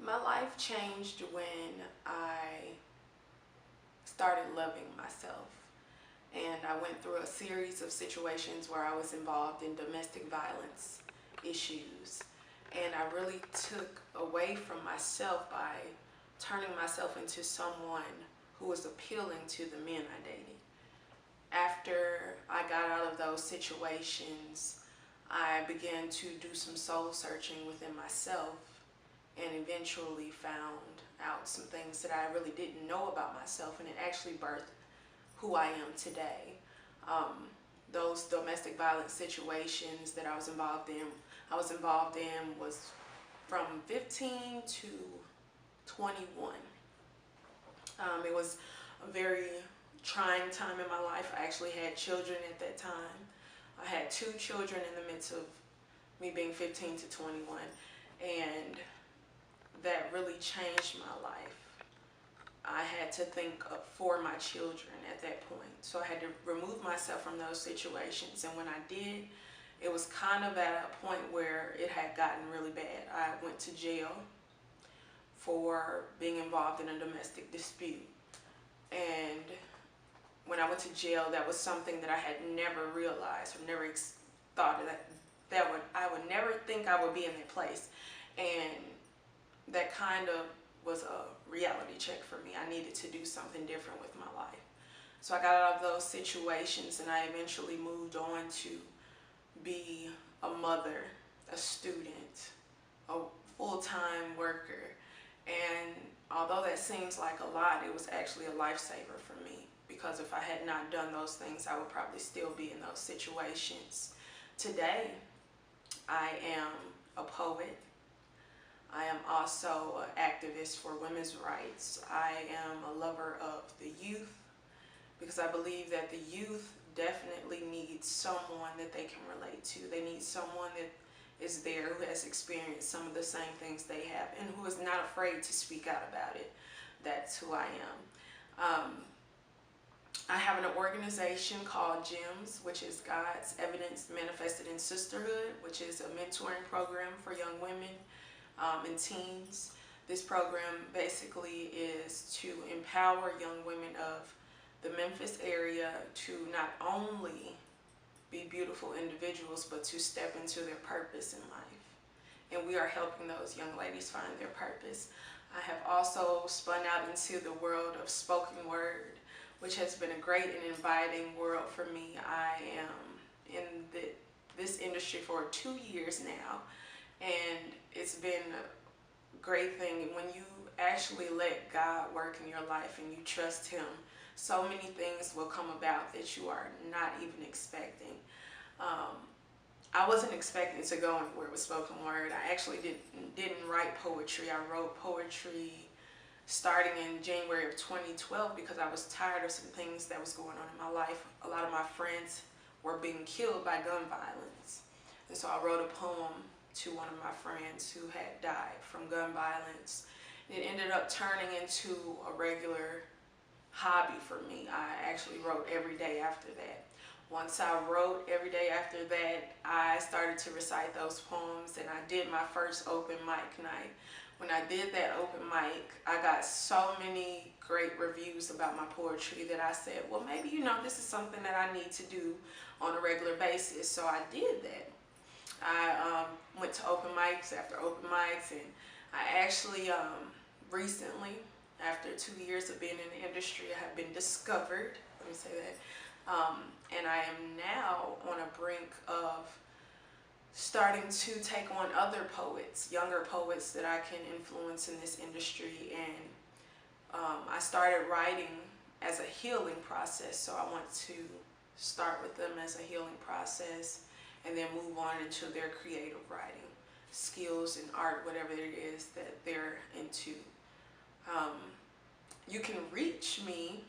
My life changed when I started loving myself. And I went through a series of situations where I was involved in domestic violence issues. And I really took away from myself by turning myself into someone who was appealing to the men I dated. After I got out of those situations, I began to do some soul searching within myself and eventually found out some things that I really didn't know about myself, and it actually birthed who I am today. Those domestic violence situations that I was involved in was from 15 to 21. It was a very trying time in my life. I actually had children at that time. I had 2 children in the midst of me being 15 to 21, and that really changed my life. I had to think for my children at that point. So I had to remove myself from those situations. And when I did, it was kind of at a point where it had gotten really bad. I went to jail for being involved in a domestic dispute. And when I went to jail, that was something that I had never realized or never thought I would never think I would be in that place. And that kind of was a reality check for me. I needed to do something different with my life. So I got out of those situations, and I eventually moved on to be a mother, a student, a full-time worker. And although that seems like a lot, it was actually a lifesaver for me, because if I had not done those things, I would probably still be in those situations. Today, I am a poet. I am also an activist for women's rights. I am a lover of the youth, because I believe that the youth definitely needs someone that they can relate to. They need someone that is there who has experienced some of the same things they have and who is not afraid to speak out about it. That's who I am. I have an organization called GEMS, which is God's Evidence Manifested in Sisterhood, which is a mentoring program for young women and teens. This program basically is to empower young women of the Memphis area to not only be beautiful individuals, but to step into their purpose in life. And we are helping those young ladies find their purpose. I have also spun out into the world of spoken word, which has been a great and inviting world for me. I am in this industry for 2 years now, and it's been a great thing. When you actually let God work in your life and you trust Him, so many things will come about that you are not even expecting. I wasn't expecting to go anywhere with spoken word. I actually didn't write poetry. I wrote poetry starting in January of 2012 because I was tired of some things that was going on in my life. A lot of my friends were being killed by gun violence. And so I wrote a poem to one of my friends who had died from gun violence. It ended up turning into a regular hobby for me. I actually wrote every day after that. Once I wrote every day after that, I started to recite those poems, and I did my first open mic night. When I did that open mic, I got so many great reviews about my poetry that I said, well, maybe, this is something that I need to do on a regular basis. So I did that. I went to open mics after open mics, and I actually recently, after 2 years of being in the industry, I have been discovered, let me say that, and I am now on a brink of starting to take on other poets, younger poets that I can influence in this industry. And I started writing as a healing process, so I want to start with them as a healing process and then move on into their creative writing skills and art, whatever it is that they're into. You can reach me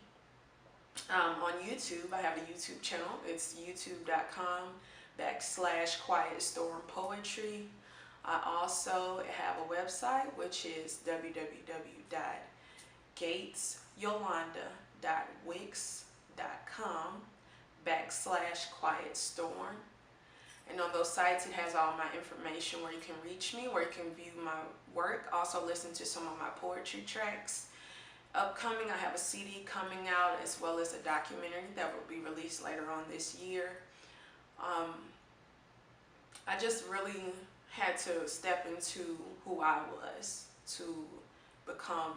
on YouTube. I have a YouTube channel. It's youtube.com/QuietStormPoetry. I also have a website, which is www.gatesyolanda.wix.com/QuietStorm. And on those sites, it has all my information where you can reach me, where you can view my work, also listen to some of my poetry tracks. Upcoming, I have a CD coming out as well as a documentary that will be released later on this year. I just really had to step into who I was to become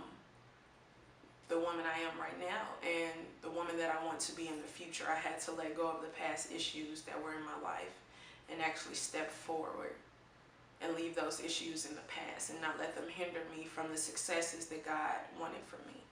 the woman I am right now and the woman that I want to be in the future. I had to let go of the past issues that were in my life and actually step forward and leave those issues in the past and not let them hinder me from the successes that God wanted for me.